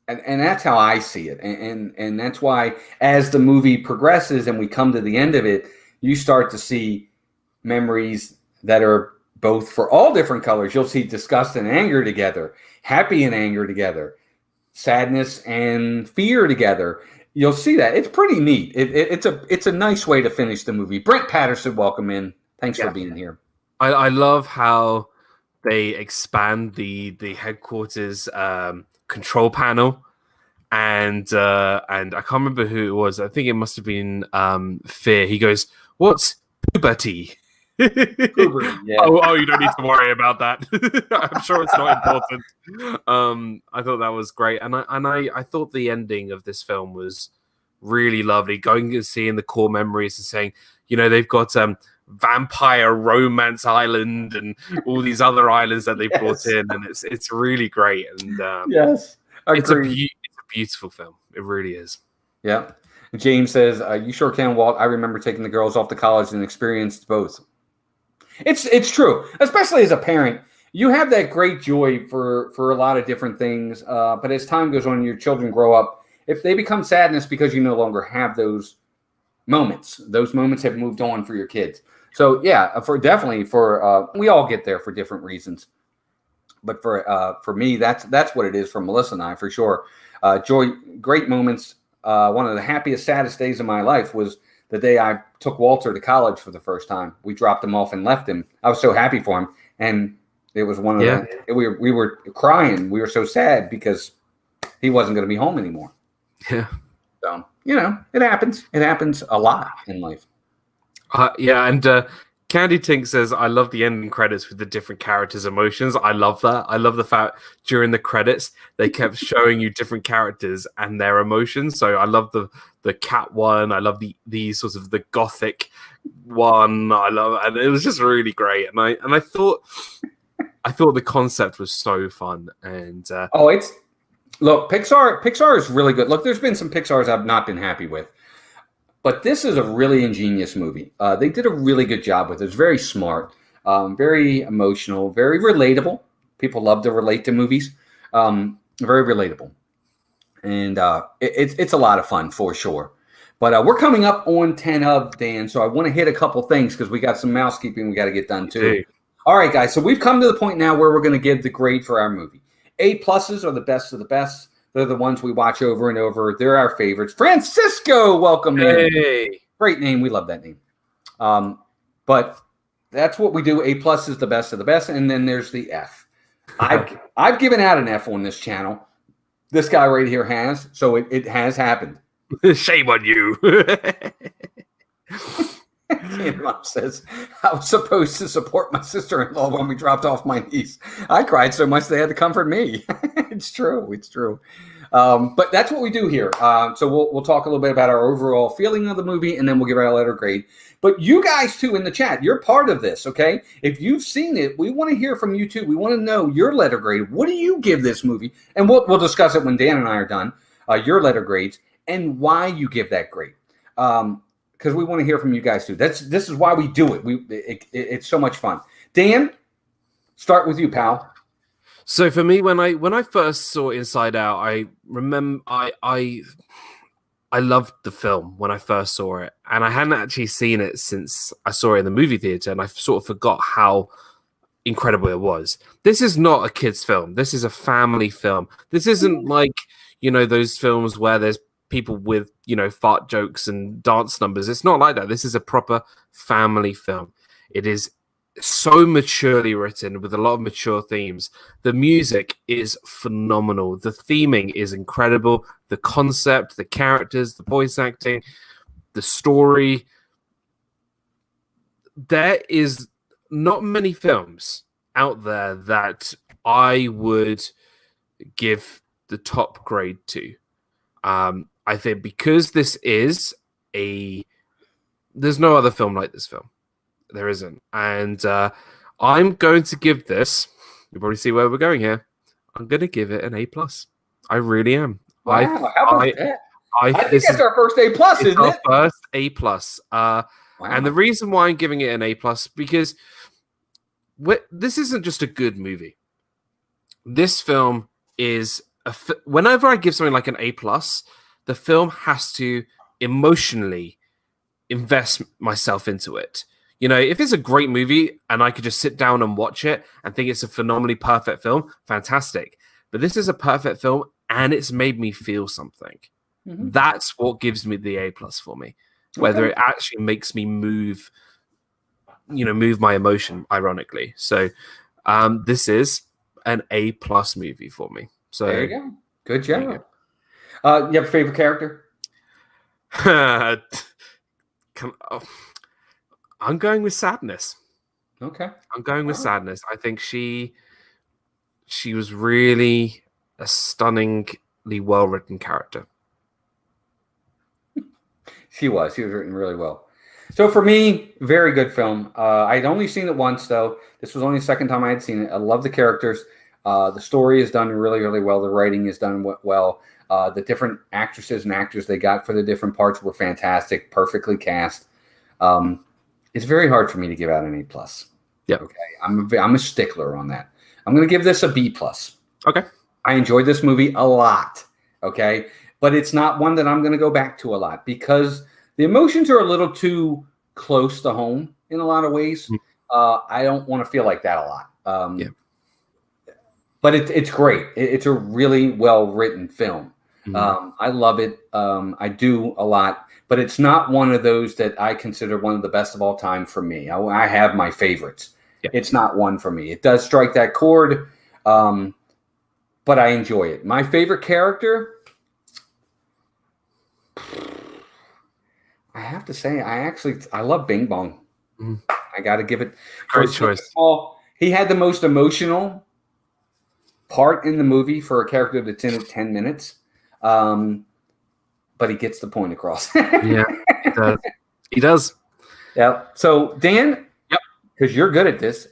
that's how I see it. And that's why as the movie progresses and we come to the end of it, you start to see memories that are both for all different colors. You'll see disgust and anger together, happy and anger together, sadness and fear together. You'll see that. It's pretty neat. It's a nice way to finish the movie. Brent Patterson, welcome in. Thanks for being here. I love how they expand the headquarters control panel, and I can't remember who it was. I think it must have been Fear. He goes, "What's puberty?" Puberty, yeah. Oh, you don't need to worry about that. I'm sure it's not important. I thought that was great, and I thought the ending of this film was really lovely. Going and seeing the core memories and saying, they've got vampire romance island and all these other islands that they brought in, and it's really great. And yes, it's a agreed. beautiful film. It really is. Yeah. James says, "You sure can, Walt. I remember taking the girls off to college and experienced both." It's true, especially as a parent. You have that great joy for a lot of different things, but as time goes on, your children grow up. If they become sadness because you no longer have those moments have moved on for your kids. So yeah, for we all get there for different reasons, but for me, that's what it is for Melissa and I for sure. Joy, great moments. One of the happiest, saddest days of my life was the day I took Walter to college for the first time. We dropped him off and left him. I was so happy for him, and it was one of the we were crying. We were so sad because he wasn't going to be home anymore. Yeah. So it happens. It happens a lot in life. And Candy Tink says, "I love the ending credits with the different characters' emotions." I love that. I love the fact during the credits they kept showing you different characters and their emotions. So I love the cat one. I love the sort of the gothic one. And it was just really great. And I thought the concept was so fun. And look, Pixar is really good. Look, there's been some Pixars I've not been happy with. But this is a really ingenious movie. They did a really good job with it. It's very smart, very emotional, very relatable. People love to relate to movies. Very relatable. And it's a lot of fun for sure. But we're coming up on 10 of, Dan, so I want to hit a couple things because we got some mousekeeping we got to get done too. Okay. All right, guys, so we've come to the point now where we're going to give the grade for our movie. A pluses are the best of the best. They're the ones we watch over and over. They're our favorites. Francisco, welcome in. Hey. Great name. We love that name. But that's what we do. A plus is the best of the best. And then there's the F. I've given out an F on this channel. This guy right here has. So it has happened. Shame on you. Mom says, I was supposed to support my sister-in-law when we dropped off my niece. I cried so much they had to comfort me. It's true. It's true. But that's what we do here. So we'll talk a little bit about our overall feeling of the movie, and then we'll give our letter grade. But you guys, too, in the chat, you're part of this, okay? If you've seen it, we want to hear from you, too. We want to know your letter grade. What do you give this movie? And we'll discuss it when Dan and I are done, your letter grades, and why you give that grade. Because we want to hear from you guys too. This is why we do it. It's so much fun. Dan, start with you, pal. So for me, when I first saw Inside Out, I remember I loved the film when I first saw it, and I hadn't actually seen it since I saw it in the movie theater, and I sort of forgot how incredible it was. This is not a kid's film. This is a family film. This isn't like those films where there's people with fart jokes and dance numbers. It's not like that. This is a proper family film. It is so maturely written with a lot of mature themes. The music is phenomenal. The theming is incredible. The concept, the characters, the voice acting, the story. There is not many films out there that I would give the top grade to. I think because this is there's no other film like this film. There isn't. And I'm going to give this, you'll probably see where we're going here. I'm going to give it an A+. I really am. Wow, how about that? I think that's our first A+, isn't it? Our first A+. Wow. And the reason why I'm giving it an A+, because this isn't just a good movie. This film is, whenever I give something like an A+, the film has to emotionally invest myself into it. If it's a great movie and I could just sit down and watch it and think it's a phenomenally perfect film, fantastic. But this is a perfect film and it's made me feel something. Mm-hmm. That's what gives me the A+ for me. Whether it actually makes me move my emotion, ironically. So this is an A+ movie for me. So there you go. Good job. You have a favorite character? I'm going with Sadness. Okay. I'm going with Sadness. I think she was really a stunningly well-written character. She was written really well. So for me, very good film. I'd only seen it once, though. This was only the second time I had seen it. I love the characters. The story is done really, really well. The writing is done well. The different actresses and actors they got for the different parts were fantastic, perfectly cast. It's very hard for me to give out an A+. Yeah. Okay. I'm a stickler on that. I'm going to give this a B+. Okay. I enjoyed this movie a lot. Okay. But it's not one that I'm going to go back to a lot because the emotions are a little too close to home in a lot of ways. I don't want to feel like that a lot. But it's great. It's a really well-written film. I love it. I do a lot. But it's not one of those that I consider one of the best of all time for me. I have my favorites. Yeah. It's not one for me. It does strike that chord, but I enjoy it. My favorite character, I have to say, I love Bing Bong. I got to give it. Great choice. He had the most emotional part in the movie for a character that's in it 10 minutes. But he gets the point across. Yeah, he does. He does. Yeah. So, Dan, yep, because you're good at this,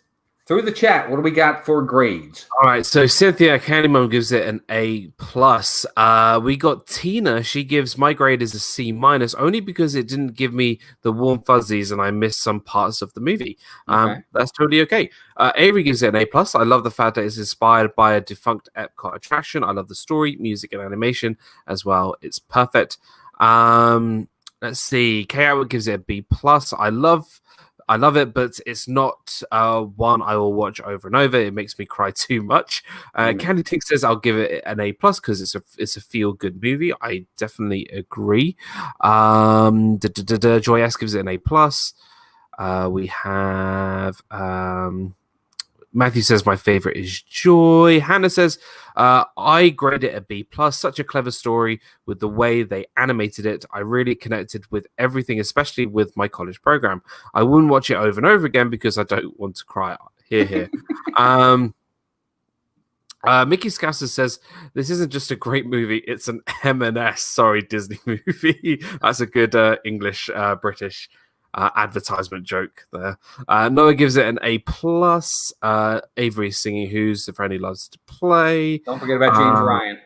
through the chat, what do we got for grades? All right. So Cynthia Candymon gives it an A+. We got Tina. She gives my grade is a C-, only because it didn't give me the warm fuzzies and I missed some parts of the movie. Okay. That's totally okay. Avery gives it an A+. I love the fact that it's inspired by a defunct Epcot attraction. I love the story, music, and animation as well. It's perfect. Let's see. K. Atwood gives it a B+. I love it, but it's not one I will watch over and over. It makes me cry too much. Candy Tink says I'll give it an A+ because it's a feel good movie. I definitely agree. Joy S gives it an A+. We have Matthew says my favorite is Joy. Hannah says I grade it a B+. Such a clever story with the way they animated it. I really connected with everything, especially with my college program. I wouldn't watch it over and over again because I don't want to cry. Here. Mickey Scasser says this isn't just a great movie; it's an M&S. Sorry, Disney movie. That's a good English British advertisement joke there. Noah gives it an A+. Avery is singing Who's the Friend He Loves to Play. Don't forget about James Ryan.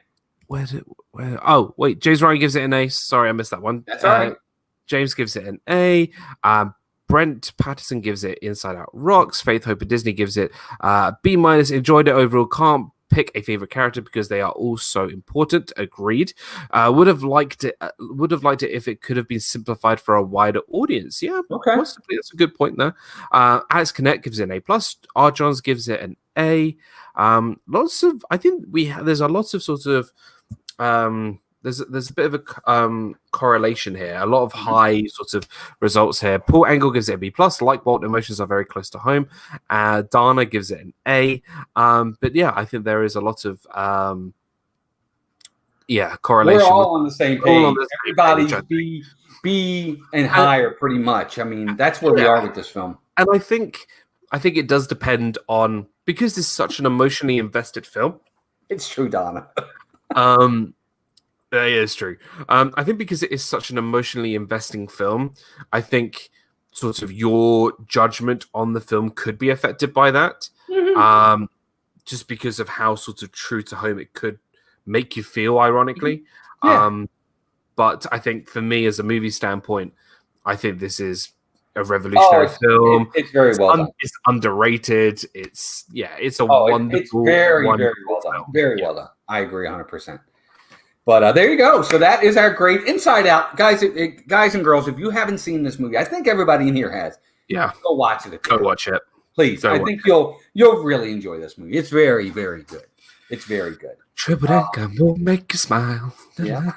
Oh, wait. James Ryan gives it an A. Sorry, I missed that one. That's all right. James gives it an A. Brent Patterson gives it Inside Out Rocks. Faith Hope and Disney gives it B-. Enjoyed it overall. Can't pick a favorite character because they are all so important. Agreed. Would have liked it if it could have been simplified for a wider audience. Yeah, okay, possibly. That's a good point there. Alex Connect gives it an A+. R. Johns gives it an A. There's a lot of sort of there's a bit of a correlation here. A lot of high sort of results here. Paul Engel gives it a B+. Like Walt, emotions are very close to home. Dana gives it an A. But yeah, I think there is a lot of correlation. We're all on the same page. Everybody's B and higher, pretty much. I mean, that's where we are with this film. And I think it does depend on, because it's such an emotionally invested film. It's true, Donna. Yeah, it's true. I think because it is such an emotionally investing film, I think sort of your judgment on the film could be affected by that. Mm-hmm. Just because of how sort of true to home it could make you feel, ironically. Yeah. But I think for me, as a movie standpoint, I think this is a revolutionary film. It's very well done. It's underrated. It's a wonderful. It's very, very well done. Very well done. I agree 100%. But there you go. So that is our great Inside Out. Guys and girls, if you haven't seen this movie, I think everybody in here has. Yeah. Go watch it. Go watch it. Please. I think you'll really enjoy this movie. It's very, very good. It's very good. Triple income will make you smile. Yeah.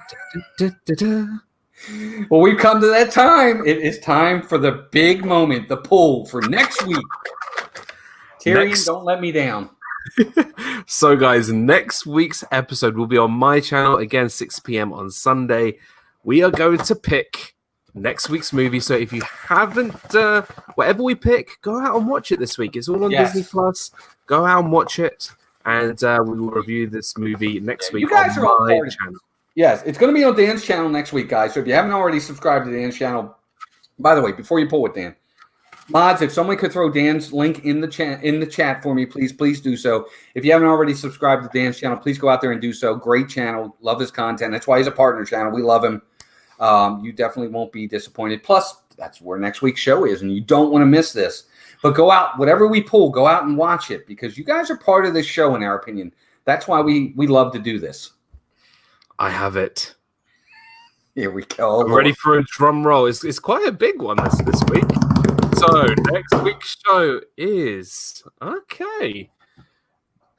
Well, we've come to that time. It is time for the big moment, the poll for next week. Tyrion, don't let me down. So, guys, next week's episode will be on my channel again, 6 p.m. on Sunday. We are going to pick next week's movie. So, if you haven't, whatever we pick, go out and watch it this week. It's all on Disney Plus. Go out and watch it, and we will review this movie next week. You guys on my channel. Yes, it's going to be on Dan's channel next week, guys. So, if you haven't already subscribed to Dan's channel, By the way, before you pull it, Dan, mods, if someone could throw Dan's link in the chat for me, please do so. If you haven't already subscribed to Dan's channel, please go out there and do so. Great channel. Love his content. That's why he's a partner channel. We love him. You definitely won't be disappointed. Plus, that's where next week's show is, and you don't want to miss this. But go out, whatever we pull, go out and watch it because you guys are part of this show, in our opinion. That's why we love to do this. I have it. Here we go. I'm ready for a drum roll. It's quite a big one this week. So next week's show is okay.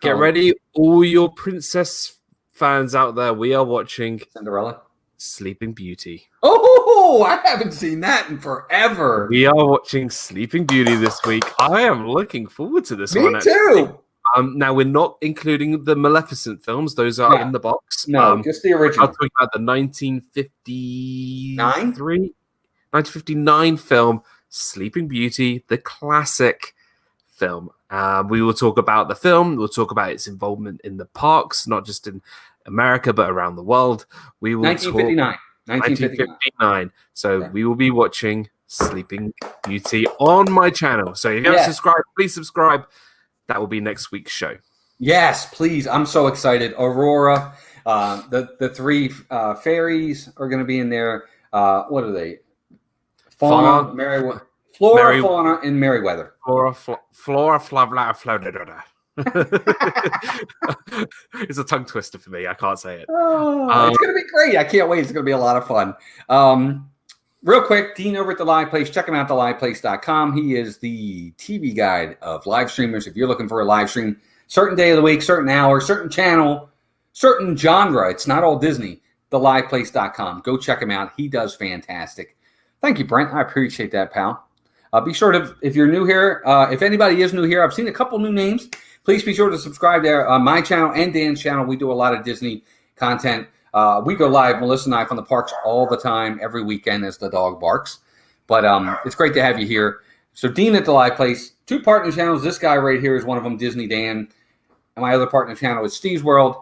Get ready, all your princess fans out there. We are watching Cinderella, Sleeping Beauty. Oh, I haven't seen that in forever. We are watching Sleeping Beauty this week. I am looking forward to this one. Me too. Now we're not including the Maleficent films; those are in the box. No, just the original. I'm talking about the 1959 film Sleeping Beauty, the classic film. We will talk about the film. We'll talk about its involvement in the parks, not just in America but around the world. We will 1959. So we will be watching Sleeping Beauty on my channel. So if you haven't subscribed, please subscribe. That will be next week's show. Yes, please. I'm so excited. Aurora, the three fairies are going to be in there. What are they? Fauna, Fauna, and Merryweather. Flora, Flavla. It's a tongue twister for me. I can't say it. It's going to be great. I can't wait. It's going to be a lot of fun. Real quick, Dean over at The Live Place. Check him out, theliveplace.com. He is the TV guide of live streamers. If you're looking for a live stream, certain day of the week, certain hour, certain channel, certain genre, it's not all Disney, theliveplace.com. Go check him out. He does fantastic. Thank you, Brent. I appreciate that, pal. Be sure to, if you're new here, if anybody is new here, I've seen a couple new names. Please be sure to subscribe there on my channel and Dan's channel. We do a lot of Disney content. We go live, Melissa and I, from the parks all the time, every weekend as the dog barks. But it's great to have you here. So Dean at The Live Place, 2 partner channels. This guy right here is one of them, Disney Dan. And my other partner channel is Steve's World.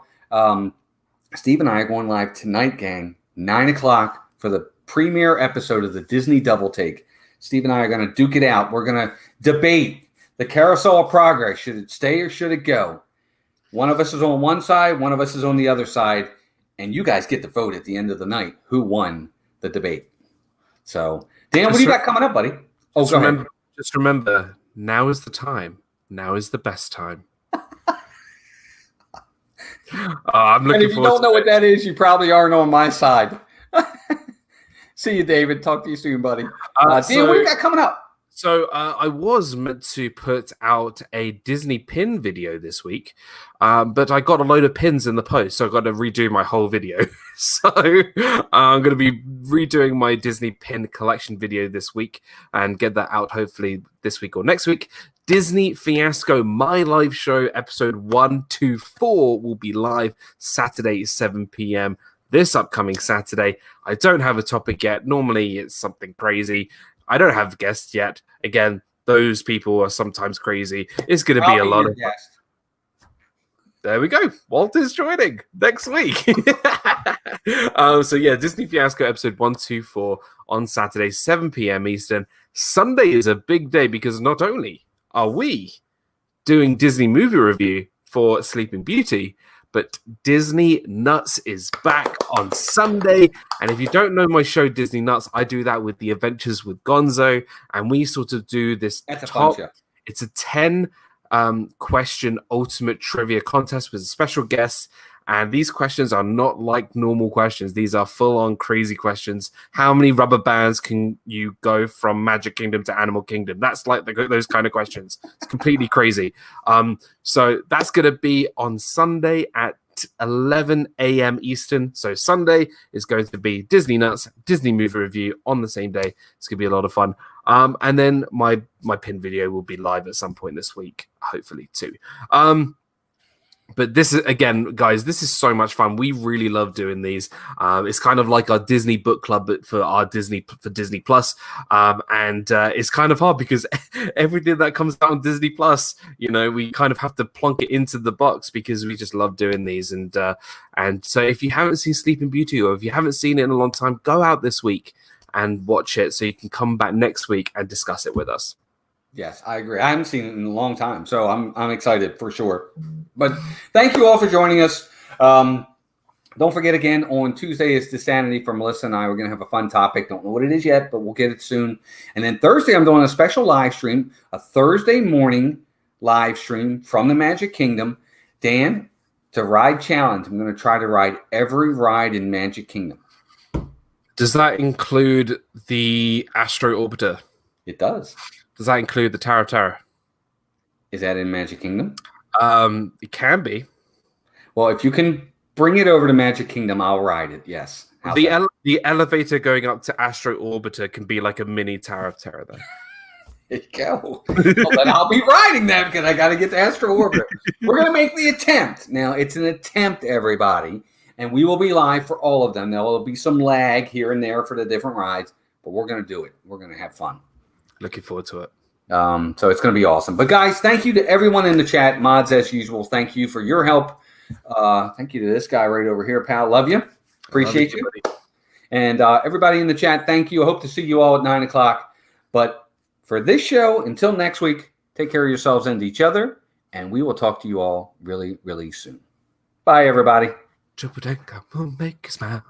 Steve and I are going live tonight, gang, 9 o'clock for the premiere episode of the Disney Double Take. Steve and I are going to duke it out. We're going to debate the Carousel of Progress. Should it stay or should it go? One of us is on one side. One of us is on the other side. And you guys get to vote at the end of the night who won the debate. So, Dan, what do you got coming up, buddy? Oh, just remember, now is the time. Now is the best time. I'm looking. And if you don't know what that is, you probably aren't on my side. See you, David. Talk to you soon, buddy. Dan, what do you got coming up? So I was meant to put out a Disney pin video this week, but I got a load of pins in the post, so I've got to redo my whole video. So I'm going to be redoing my Disney pin collection video this week and get that out hopefully this week or next week. Disney Fiasco, my live show, episode 124 will be live Saturday, 7 p.m. this upcoming Saturday. I don't have a topic yet. Normally it's something crazy. I don't have guests yet. Again, those people are sometimes crazy. It's going to be a lot of fun. There we go. Walt is joining next week. So yeah, Disney Fiasco episode 124 on Saturday, 7 p.m. Eastern. Sunday is a big day because not only are we doing Disney movie review for Sleeping Beauty, but Disney Nuts is back on Sunday. And if you don't know my show, Disney Nuts, I do that with the Adventures with Gonzo. And we sort of do this it's a 10 question ultimate trivia contest with special guests. And these questions are not like normal questions. These are full-on crazy questions. How many rubber bands can you go from Magic Kingdom to Animal Kingdom? That's like those kind of questions. It's completely crazy. So that's going to be on Sunday at 11 a.m. Eastern. So Sunday is going to be Disney Nuts, Disney movie review on the same day. It's going to be a lot of fun. And then my pin video will be live at some point this week, hopefully too. But this is, again, guys, this is so much fun. We really love doing these. It's kind of like our Disney book club, but for Disney Plus. And it's kind of hard because everything that comes out on Disney Plus, we kind of have to plunk it into the box because we just love doing these. And so if you haven't seen Sleeping Beauty or if you haven't seen it in a long time, go out this week and watch it so you can come back next week and discuss it with us. Yes, I agree. I haven't seen it in a long time, so I'm excited for sure. But thank you all for joining us. Don't forget again, on Tuesday is Insanity for Melissa and I. We're going to have a fun topic. Don't know what it is yet, but we'll get it soon. And then Thursday, I'm doing a special live stream, a Thursday morning live stream from the Magic Kingdom. Dan, to ride challenge. I'm going to try to ride every ride in Magic Kingdom. Does that include the Astro Orbiter? It does. Does that include the Tower of Terror? Is that in Magic Kingdom? It can be. Well, if you can bring it over to Magic Kingdom, I'll ride it. Yes. The elevator going up to Astro Orbiter can be like a mini Tower of Terror, though. There you go. Well, then I'll be riding that because I got to get to Astro Orbiter. We're going to make the attempt. Now, it's an attempt, everybody, and we will be live for all of them. There will be some lag here and there for the different rides, but we're going to do it. We're going to have fun. Looking forward to it. So it's going to be awesome. But, guys, thank you to everyone in the chat. Mods, as usual, thank you for your help. Thank you to this guy right over here, pal. Love you. Appreciate you. And everybody in the chat, thank you. I hope to see you all at 9 o'clock. But for this show, until next week, take care of yourselves and each other. And we will talk to you all really, really soon. Bye, everybody. Triple decker will make you smile.